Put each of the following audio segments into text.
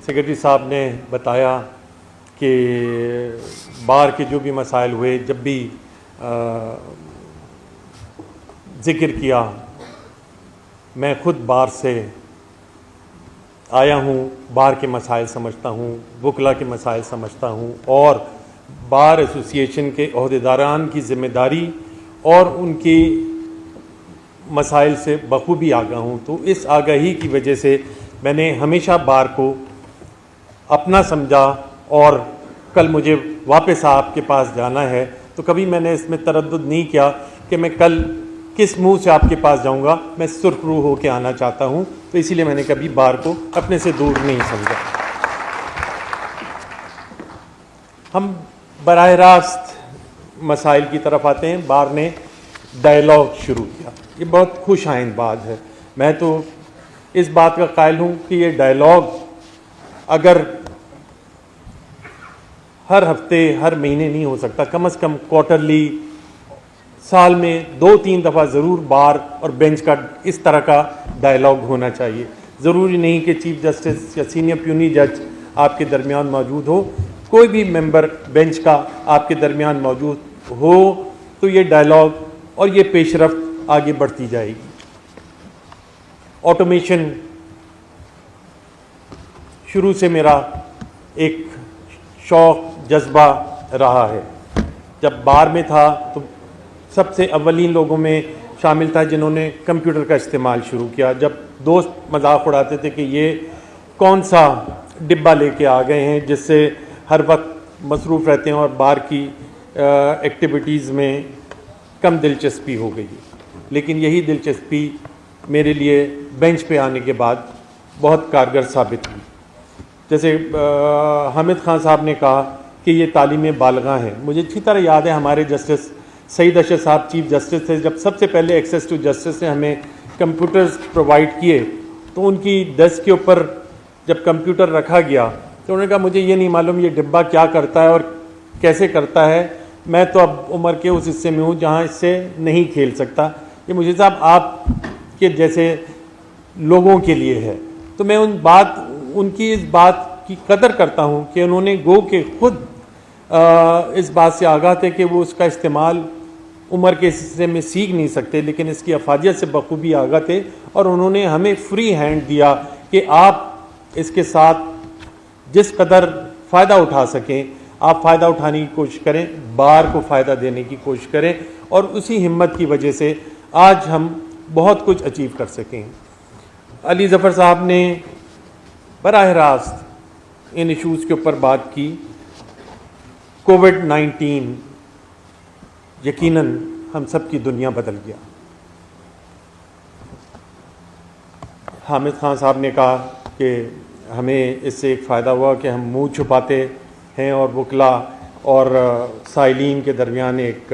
Secretary साहब ने बताया कि बार के जो भी मसाइल हुए, जब भी ज़िक्र किया, मैं ख़ुद बार से आया हूँ, बार के मसाइल समझता हूँ, वकला के मसाइल समझता हूँ और बार एसोसिएशन के अहदेदारान की ज़िम्मेदारी और उनकी मसाइल से बखूबी आगाह हूँ। तो इस आगाही की वजह से मैंने हमेशा बार को अपना समझा और कल मुझे वापस आपके पास जाना है तो कभी मैंने इसमें तरद्दुद नहीं किया कि मैं कल किस मुंह से आपके पास जाऊंगा। मैं सुरखरू हो के आना चाहता हूं, तो इसीलिए मैंने कभी बार को अपने से दूर नहीं समझा। हम बराह रास्त मसाइल की तरफ आते हैं। बार ने डायलॉग शुरू किया, ये बहुत खुश आइंद बात है। मैं तो इस बात का कायल हूं कि ये डायलॉग अगर हर हफ्ते हर महीने नहीं हो सकता, कम से कम क्वार्टरली, साल में 2-3 दफ़ा ज़रूर बार और बेंच का इस तरह का डायलॉग होना चाहिए। ज़रूरी नहीं कि चीफ जस्टिस या सीनियर प्यूनी जज आपके दरमियान मौजूद हो, कोई भी मेंबर बेंच का आपके दरमियान मौजूद हो तो ये डायलॉग और ये पेशरफ्त आगे बढ़ती जाएगी। ऑटोमेशन शुरू से मेरा एक शौक़ जज्बा रहा है। जब बार में था तो सबसे अव्वलीन लोगों में शामिल था जिन्होंने कंप्यूटर का इस्तेमाल शुरू किया। जब दोस्त मजाक उड़ाते थे कि ये कौन सा डिब्बा लेके आ गए हैं जिससे हर वक्त मसरूफ़ रहते हैं और बार की एक्टिविटीज़ में कम दिलचस्पी हो गई। लेकिन यही दिलचस्पी मेरे लिए बेंच पे आने के बाद बहुत कारगर साबित हुई। जैसे हामिद खान साहब ने कहा कि ये तालीम बालगा है। मुझे अच्छी तरह याद है हमारे जस्टिस सईद अशरफ साहब चीफ जस्टिस थे, जब सबसे पहले एक्सेस टू जस्टिस ने हमें कंप्यूटर्स प्रोवाइड किए तो उनकी डेस्क के ऊपर जब कंप्यूटर रखा गया तो उन्होंने कहा मुझे ये नहीं मालूम ये डिब्बा क्या करता है और कैसे करता है, मैं तो अब उम्र के उस हिस्से में हूँ जहाँ इससे नहीं खेल सकता, ये मुझे साहब आप के जैसे लोगों के लिए है। तो मैं उनकी इस बात की कदर करता हूँ कि उन्होंने गो के खुद इस बात से आगाह थे कि वो उसका इस्तेमाल उम्र के हिस्से में सीख नहीं सकते, लेकिन इसकी अफादियत से बखूबी आगाह थे और उन्होंने हमें फ्री हैंड दिया कि आप इसके साथ जिस कदर फ़ायदा उठा सकें आप फ़ायदा उठाने की कोशिश करें, बार को फ़ायदा देने की कोशिश करें और उसी हिम्मत की वजह से आज हम बहुत कुछ अचीव कर सकें। अली ज़फ़र साहब ने बराह रास्त इन इशूज़ के ऊपर बात की। कोविड-19 यकीनन हम सब की दुनिया बदल गया। हामिद खान साहब ने कहा कि हमें इससे एक फ़ायदा हुआ कि हम मुंह छुपाते हैं और वकला और साइलीन के दरमियान एक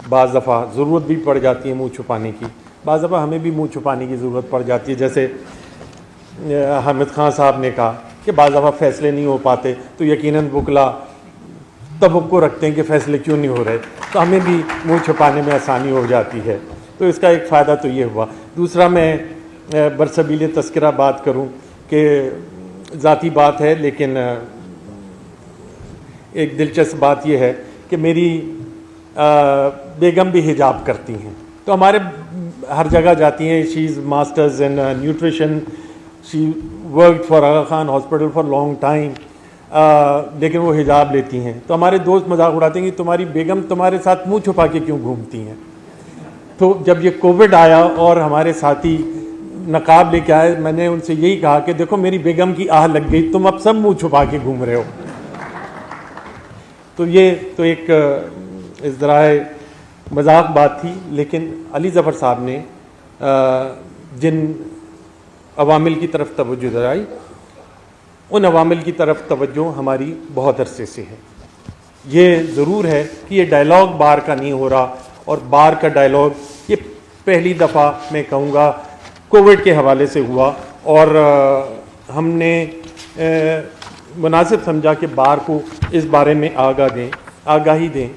बाज़ दफ़ा ज़रूरत भी पड़ जाती है मुंह छुपाने की, बाज़ दफ़ा हमें भी मुंह छुपाने की ज़रूरत पड़ जाती है। जैसे हामिद खान साहब ने कहा कि बाज़ दफ़ा फ़ैसले नहीं हो पाते तो यकीनन वकला तवक्को रखते हैं कि फ़ैसले क्यों नहीं हो रहे, तो हमें भी मुंह छुपाने में आसानी हो जाती है। तो इसका एक फ़ायदा तो ये हुआ। दूसरा, मैं बरसबील तस्करा बात करूं कि ज़ाती बात है, लेकिन एक दिलचस्प बात यह है कि मेरी बेगम भी हिजाब करती हैं, तो हमारे हर जगह जाती हैं। She is masters in nutrition, she worked for Aga Khan hospital for long time, लेकिन वो हिजाब लेती हैं। तो हमारे दोस्त मजाक उड़ाते हैं कि तुम्हारी बेगम तुम्हारे साथ मुंह छुपा के क्यों घूमती हैं। तो जब ये कोविड आया और हमारे साथी नकाब लेके आए, मैंने उनसे यही कहा कि देखो मेरी बेगम की आह लग गई, तुम अब सब मुंह छुपा के घूम रहे हो। तो ये तो एक इज़राए मजाक बात थी, लेकिन अली ज़फ़र साहब ने जिन अवामिल की तरफ तवज्जो दिलाई उन अवामिल की तरफ तवज्जो हमारी बहुत अरसे से है। ये ज़रूर है कि ये डायलॉग बार का नहीं हो रहा, और बार का डायलॉग ये पहली दफ़ा मैं कहूँगा कोविड के हवाले से हुआ और हमने मुनासिब समझा कि बार को इस बारे में आगाही दें।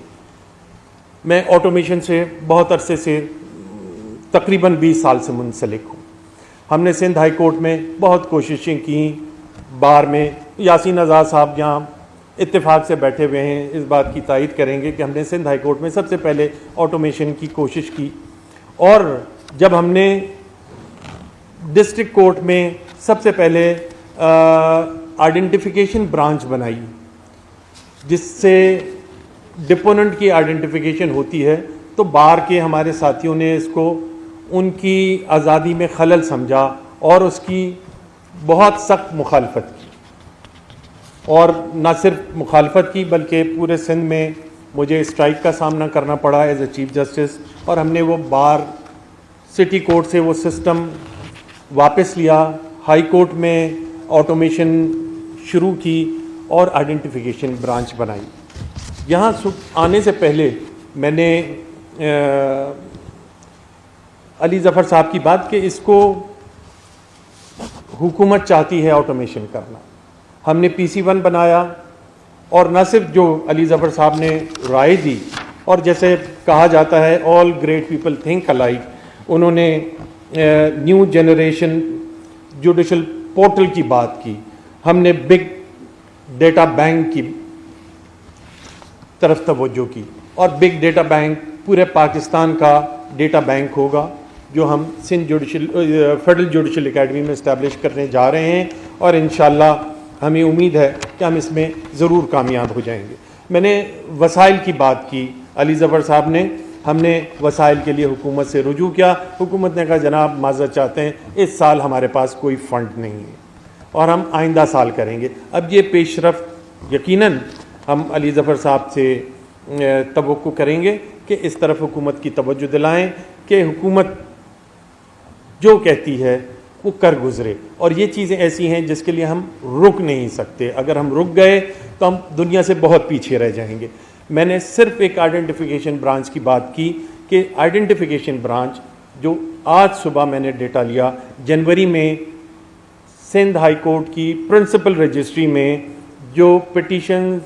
मैं ऑटोमेशन से बहुत अरसे से तकरीबन 20 साल से मुंसलिक हूँ। हमने सिंध हाई कोर्ट में बहुत कोशिशें की बार में यासीन आज़ाद साहब यहाँ इत्तेफाक से बैठे हुए हैं, इस बात की तायद करेंगे कि हमने सिंध हाई कोर्ट में सबसे पहले ऑटोमेशन की कोशिश की। और जब हमने डिस्ट्रिक्ट कोर्ट में सबसे पहले आइडेंटिफिकेशन ब्रांच बनाई, जिससे डिपोनेंट की आइडेंटिफिकेशन होती है, तो बार के हमारे साथियों ने इसको उनकी आज़ादी में खलल समझा और उसकी बहुत सख्त मुखालफत की। और न सिर्फ मुखालफत की बल्कि पूरे सिंध में मुझे स्ट्राइक का सामना करना पड़ा एज ए चीफ जस्टिस, और हमने वो बार सिटी कोर्ट से वो सिस्टम वापस लिया, हाई कोर्ट में ऑटोमेशन शुरू की और आइडेंटिफिकेशन ब्रांच बनाई। यहाँ आने से पहले मैंने अली ज़फ़र साहब की बात कि इसको हुकूमत चाहती है ऑटोमेशन करना, हमने PC1 बनाया, और न सिर्फ जो अली ज़फ़र साहब ने राय दी, और जैसे कहा जाता है all great people think alike, उन्होंने न्यू जनरेशन जुडिशल पोर्टल की बात की, हमने बिग डेटा बैंक की तरफ तवज्जो की, और बिग डेटा बैंक पूरे पाकिस्तान का डेटा बैंक होगा जो हम सिंध फेडरल जुडिशल एकेडमी में इस्टेब्लिश करने जा रहे हैं, और इंशाअल्लाह हमें उम्मीद है कि हम इसमें ज़रूर कामयाब हो जाएंगे। मैंने वसाइल की बात की, अली ज़फ़र साहब ने, हमने वसाइल के लिए हुकूमत से रुजू किया, हुकूमत ने कहा जनाब माज़रत चाहते हैं, इस साल हमारे पास कोई फ़ंड नहीं है और हम आइंदा साल करेंगे। अब ये पेशरफ़ यकीनन हम अली ज़फ़र साहब से तवक्को करेंगे कि इस तरफ हुकूमत की तवज्जो दिलाएं कि हुकूमत जो कहती है वो कर गुजरे, और ये चीज़ें ऐसी हैं जिसके लिए हम रुक नहीं सकते। अगर हम रुक गए तो हम दुनिया से बहुत पीछे रह जाएंगे। मैंने सिर्फ एक आइडेंटिफिकेशन ब्रांच की बात की कि आइडेंटिफिकेशन ब्रांच जो आज सुबह मैंने डेटा लिया, जनवरी में सिंध हाई कोर्ट की प्रिंसिपल रजिस्ट्री में जो पिटीशन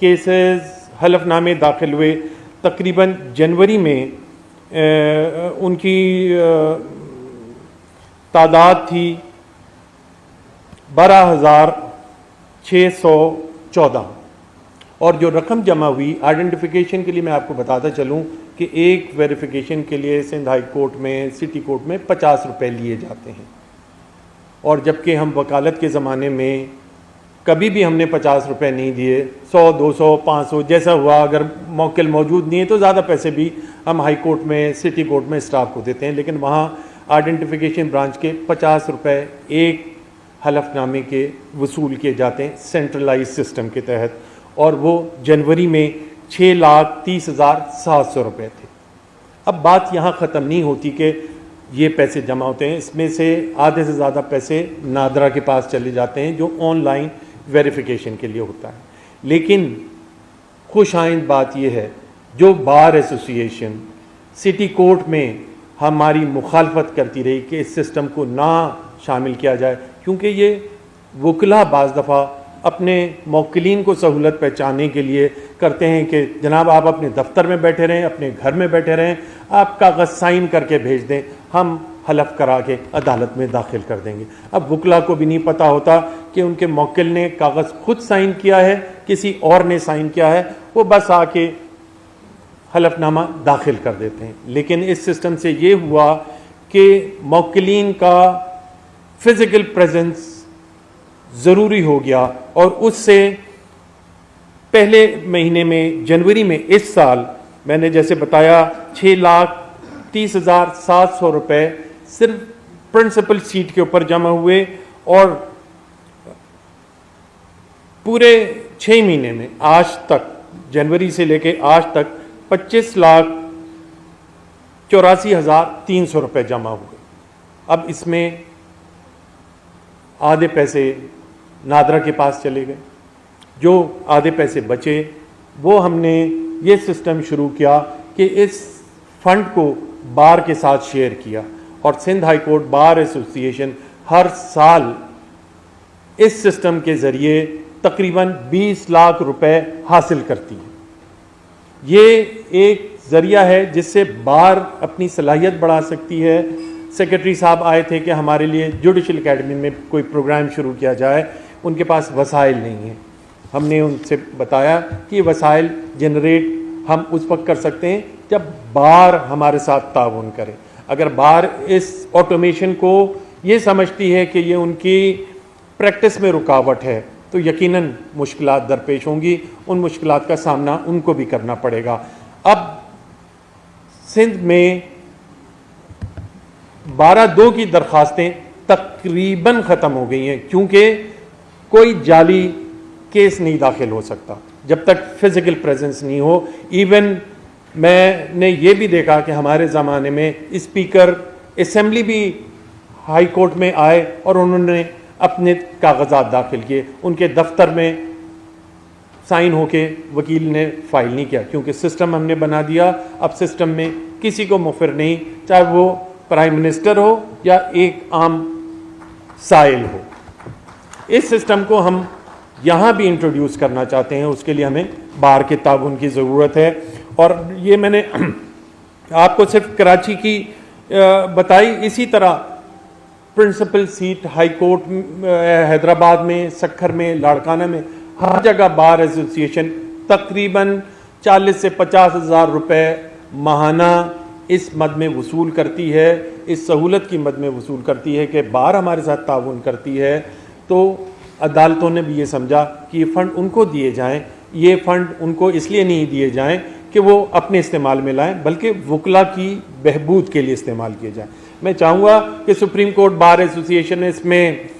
केसेस हलफनामे दाखिल हुए, तकरीबन जनवरी में उनकी तादाद थी 12,614, और जो रकम जमा हुई आइडेंटिफिकेशन के लिए, मैं आपको बताता चलूँ कि एक वेरिफिकेशन के लिए सिंध हाई कोर्ट में, सिटी कोर्ट में 50 रुपये लिए जाते हैं, और जबकि हम वकालत के ज़माने में कभी भी हमने 50 रुपये नहीं दिए, 100, 200, 500 जैसा हुआ। अगर मौकिल मौजूद नहीं है तो ज़्यादा पैसे भी हम हाई कोर्ट में, सिटी कोर्ट में स्टाफ को देते हैं, लेकिन वहाँ आइडेंटिफिकेशन ब्रांच के 50 रुपये एक हलफनामे के वसूल किए जाते हैं सेंट्रलाइज सिस्टम के तहत, और वो जनवरी में 6,30,700 रुपये थे। अब बात यहाँ ख़त्म नहीं होती कि ये पैसे जमा होते हैं, इसमें से आधे से ज़्यादा पैसे नादरा के पास चले जाते हैं जो ऑनलाइन वेरिफिकेशन के लिए होता है। लेकिन खुश आइंद बात यह है, जो बार एसोसिएशन सिटी कोर्ट में हमारी मुखालफत करती रही कि इस सिस्टम को ना शामिल किया जाए, क्योंकि ये वकला बाज़ दफ़ा अपने मौक्किलीन को सहूलत पहचानने के लिए करते हैं कि जनाब आप अपने दफ्तर में बैठे रहें, अपने घर में बैठे रहें, आप कागज़ साइन करके भेज दें, हम हलफ करा के अदालत में दाखिल कर देंगे। अब वकला को भी नहीं पता होता कि उनके मौक्किल ने कागज़ खुद साइन किया है, किसी और ने साइन किया है, वो बस आके हलफनामा दाखिल कर देते हैं। लेकिन इस सिस्टम से ये हुआ कि मौक्किलीन का फिज़िकल प्रेजेंस ज़रूरी हो गया, और उससे पहले महीने में जनवरी में इस साल मैंने जैसे बताया 6,30,700 रुपये सिर्फ प्रिंसिपल सीट के ऊपर जमा हुए, और पूरे 6 महीने में आज तक, जनवरी से लेके आज तक 25,84,300 रुपये जमा हुए। अब इसमें आधे पैसे नादरा के पास चले गए, जो आधे पैसे बचे वो हमने ये सिस्टम शुरू किया कि इस फंड को बार के साथ शेयर किया, और Sindh high court bar association हर साल इस सिस्टम के ज़रिए तकरीबन 20 लाख रुपए हासिल करती है। ये एक ज़रिया है जिससे बार अपनी सलाहियत बढ़ा सकती है। सेक्रेटरी साहब आए थे कि हमारे लिए जुडिशल एकेडमी में कोई प्रोग्राम शुरू किया जाए, उनके पास वसाइल नहीं है। हमने उनसे बताया कि वसाइल जनरेट हम उस वक्त कर सकते हैं जब बार हमारे साथ ताउन करे। अगर बार इस ऑटोमेशन को ये समझती है कि ये उनकी प्रैक्टिस में रुकावट है तो यकीनन मुश्किलात दरपेश होंगी, उन मुश्किलात का सामना उनको भी करना पड़ेगा। अब सिंध में 12/2 की दरखास्तें तकरीबन ख़त्म हो गई हैं क्योंकि कोई जाली केस नहीं दाखिल हो सकता जब तक फिजिकल प्रेजेंस नहीं हो। इवन मैंने ये भी देखा कि हमारे ज़माने में स्पीकर असेंबली भी हाई कोर्ट में आए और उन्होंने अपने कागजात दाखिल किए, उनके दफ्तर में साइन होके वकील ने फाइल नहीं किया क्योंकि सिस्टम हमने बना दिया। अब सिस्टम में किसी को मुफिर नहीं, चाहे वो प्राइम मिनिस्टर हो या एक आम साइल हो। इस सिस्टम को हम यहाँ भी इंट्रोड्यूस करना चाहते हैं, उसके लिए हमें बार के ताउन की ज़रूरत है। और ये मैंने आपको सिर्फ कराची की बताई, इसी तरह principal seat high court Hyderabad में, सक्खर में, लाड़काना में, हर जगह बार एसोसिएशन तकरीबन 40 से 50 हज़ार रुपये माहाना इस मद में वसूल करती है, इस सहूलत की मद में वसूल करती है कि बार हमारे साथ ताउन करती है। तो अदालतों ने भी ये समझा कि ये फ़ंड उनको दिए जाएं, ये फ़ंड उनको इसलिए नहीं दिए जाएं कि वो अपने इस्तेमाल में लाएं, बल्कि वकला की बहबूद के लिए इस्तेमाल किए जाएं। मैं चाहूँगा कि सुप्रीम कोर्ट बार एसोसिएशन इसमें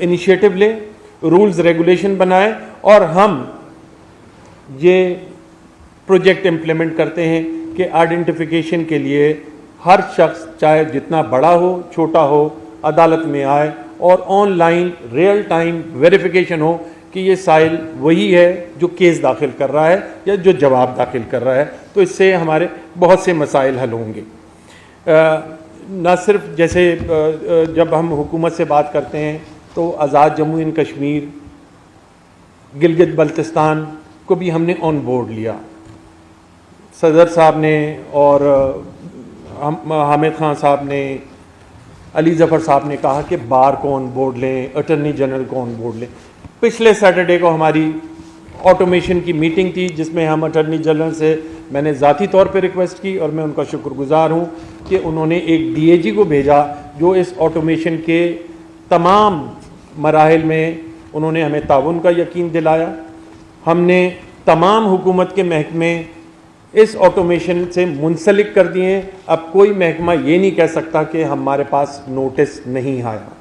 इनिशिएटिव ले, रूल्स रेगुलेशन बनाए और हम ये प्रोजेक्ट इम्प्लीमेंट करते हैं कि आइडेंटिफिकेशन के लिए हर शख्स चाहे जितना बड़ा हो छोटा हो अदालत में आए और ऑनलाइन रियल टाइम वेरिफिकेशन हो कि ये साइल वही है जो केस दाखिल कर रहा है या जो जवाब दाखिल कर रहा है। तो इससे हमारे बहुत से मसाइल हल होंगे। न सिर्फ जैसे जब हम हुकूमत से बात करते हैं तो आज़ाद जम्मू एंड कश्मीर, गिलगित बल्तिस्तान को भी हमने ऑन बोर्ड लिया। सदर साहब ने और हामिद खान साहब ने, अली ज़फ़र साहब ने कहा कि बार को ऑन बोर्ड लें, अटर्नी जनरल को ऑन बोर्ड लें। पिछले सैटरडे को हमारी ऑटोमेशन की मीटिंग थी जिसमें हम अटर्नी जनरल से मैंने ज़ाती तौर पे रिक्वेस्ट की और मैं उनका शुक्रगुजार हूँ कि उन्होंने एक डीएजी को भेजा जो इस ऑटोमेशन के तमाम मराहिल में उन्होंने हमें ताउन का यकीन दिलाया। हमने तमाम हुकूमत के महकमे इस ऑटोमेशन से मुंसलिक कर दिए। अब कोई महकमा ये नहीं कह सकता कि हमारे पास नोटिस नहीं आया।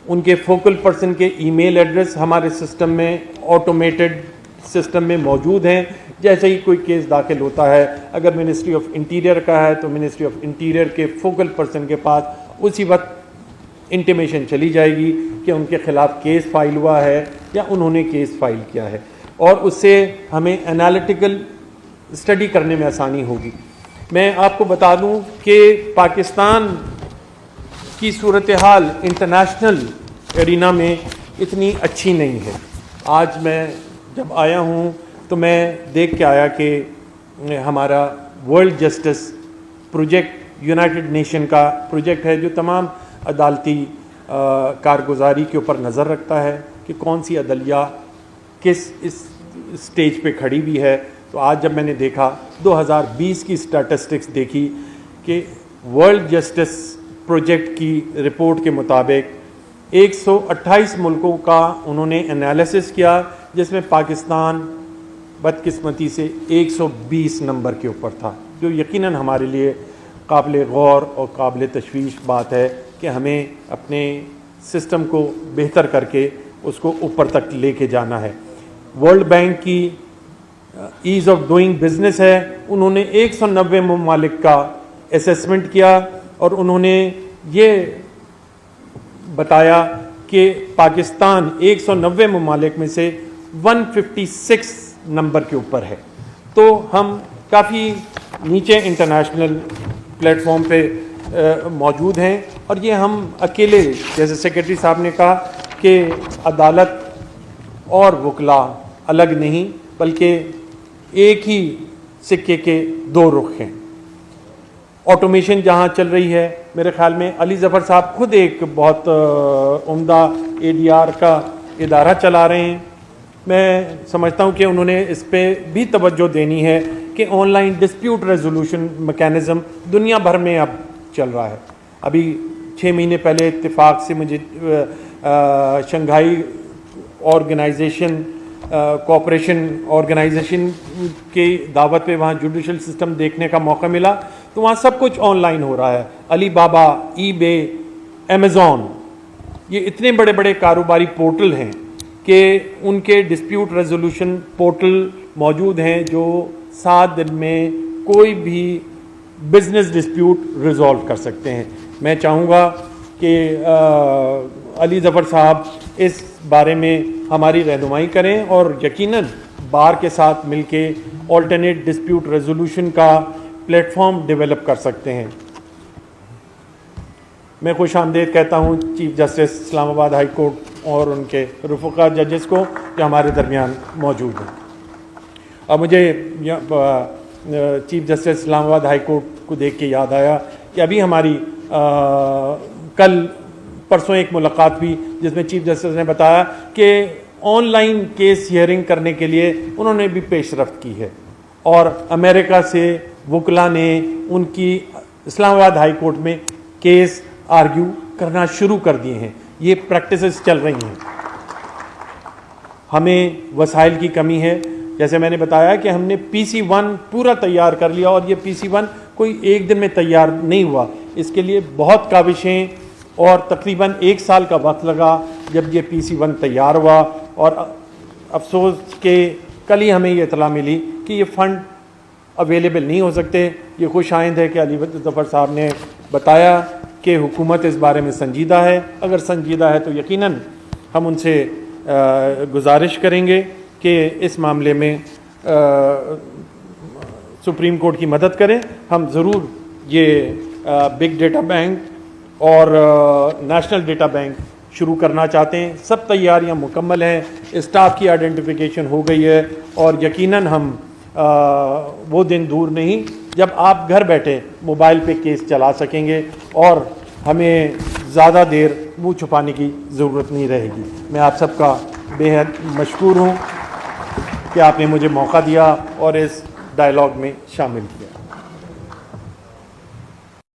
उनके फोकल पर्सन के ईमेल एड्रेस हमारे सिस्टम में, ऑटोमेटेड सिस्टम में मौजूद हैं। जैसे ही कोई केस दाखिल होता है, अगर मिनिस्ट्री ऑफ इंटीरियर का है तो मिनिस्ट्री ऑफ इंटीरियर के फोकल पर्सन के पास उसी वक्त इंटीमेशन चली जाएगी कि उनके खिलाफ केस फाइल हुआ है या उन्होंने केस फाइल किया है, और उससे हमें एनालिटिकल स्टडी करने में आसानी होगी। मैं आपको बता दूं कि पाकिस्तान की सूरत हाल इंटरनेशनल एरिना में इतनी अच्छी नहीं है। आज मैं जब आया हूं तो मैं देख के आया कि हमारा world justice project United nation का प्रोजेक्ट है जो तमाम अदालती कारगुजारी के ऊपर नज़र रखता है कि कौन सी अदलिया किस इस स्टेज पे खड़ी हुई है। तो आज जब मैंने देखा 2020 की स्टैटिस्टिक्स देखी कि वर्ल्ड जस्टिस प्रोजेक्ट की रिपोर्ट के मुताबिक 128 मुल्कों का उन्होंने एनालिसिस किया, जिसमें पाकिस्तान बदकिस्मती से 120 नंबर के ऊपर था, जो यकीनन हमारे लिए काबिल गौर और काबिल तशवीश बात है कि हमें अपने सिस्टम को बेहतर करके उसको ऊपर तक लेके जाना है। वर्ल्ड बैंक की ईज़ ऑफ डूइंग बिजनेस है, उन्होंने 190 ममालिक का असेसमेंट किया और उन्होंने ये बताया कि पाकिस्तान 190 ममालिक में से 156 नंबर के ऊपर है। तो हम काफ़ी नीचे इंटरनेशनल प्लेटफॉर्म पे मौजूद हैं, और ये हम अकेले, जैसे सेक्रेटरी साहब ने कहा कि अदालत और वकला अलग नहीं बल्कि एक ही सिक्के के दो रुख हैं। ऑटोमेशन जहाँ चल रही है मेरे ख्याल में अली ज़फ़र साहब खुद एक बहुत उम्दा ADR का इदारा चला रहे हैं। मैं समझता हूँ कि उन्होंने इस पर भी तवज्जो देनी है कि ऑनलाइन डिस्प्यूट रेजोल्यूशन मैकेनिज़्म दुनिया भर में अब चल रहा है। अभी 6 महीने पहले इत्तेफाक से मुझे शंघाई ऑर्गेनाइजेशन कोऑपरेशन ऑर्गेनाइजेशन की दावत पे वहाँ जुडिशल सिस्टम देखने का मौका मिला, तो वहाँ सब कुछ ऑनलाइन हो रहा है। अलीबाबा, ईबे, अमेज़ॉन, ये इतने बड़े बड़े कारोबारी पोर्टल हैं कि उनके डिस्प्यूट रेजोल्यूशन पोर्टल मौजूद हैं जो 7 दिन में कोई भी बिजनेस डिस्प्यूट रिजॉल्व कर सकते हैं। मैं चाहूँगा कि अली ज़फ़र साहब इस बारे में हमारी रहनुमाई करें और यकीनन बार के साथ मिलके ऑल्टरनेट डिस्प्यूट रेजोल्यूशन का प्लेटफॉर्म डेवलप कर सकते हैं। मैं खुश आमदेद कहता हूँ chief justice Islamabad high court और उनके रुफ़क़ा जजेस को जो हमारे दरमियान मौजूद हैं। और मुझे chief justice Islamabad high court को देख के याद आया कि अभी हमारी कल परसों एक मुलाकात हुई जिसमें चीफ जस्टिस ने बताया कि ऑनलाइन केस हियरिंग करने के लिए उन्होंने भी पेशरफ्त की है और अमेरिका से वकला ने उनकी इस्लामाबाद हाई कोर्ट में केस आर्ग्यू करना शुरू कर दिए हैं। ये प्रैक्टिसेस चल रही हैं। हमें वसाइल की कमी है। जैसे मैंने बताया कि हमने PC1 पूरा तैयार कर लिया और ये PC1 कोई एक दिन में तैयार नहीं हुआ। इसके लिए बहुत काविशें और तकरीबन 1 साल का वक्त लगा जब ये PC1 तैयार हुआ। और अफसोस के कल ही हमें ये इतला मिली कि ये फ़ंड अवेलेबल नहीं हो सकते। ये खुश आइंद है कि अली ज़फ़र साहब ने बताया कि हुकूमत इस बारे में संजीदा है। अगर संजीदा है तो यकीनन हम उनसे गुजारिश करेंगे कि इस मामले में सुप्रीम कोर्ट की मदद करें। हम ज़रूर ये बिग डेटा बैंक और नेशनल डेटा बैंक शुरू करना चाहते हैं। सब तैयारियां मुकम्मल हैं, स्टाफ की आइडेंटिफिकेशन हो गई है और यकीनन हम वो दिन दूर नहीं जब आप घर बैठे मोबाइल पे केस चला सकेंगे और हमें ज़्यादा देर मुंह छुपाने की ज़रूरत नहीं रहेगी। मैं आप सबका बेहद मशकूर हूँ कि आपने मुझे मौका दिया और इस डायलॉग में शामिल किया।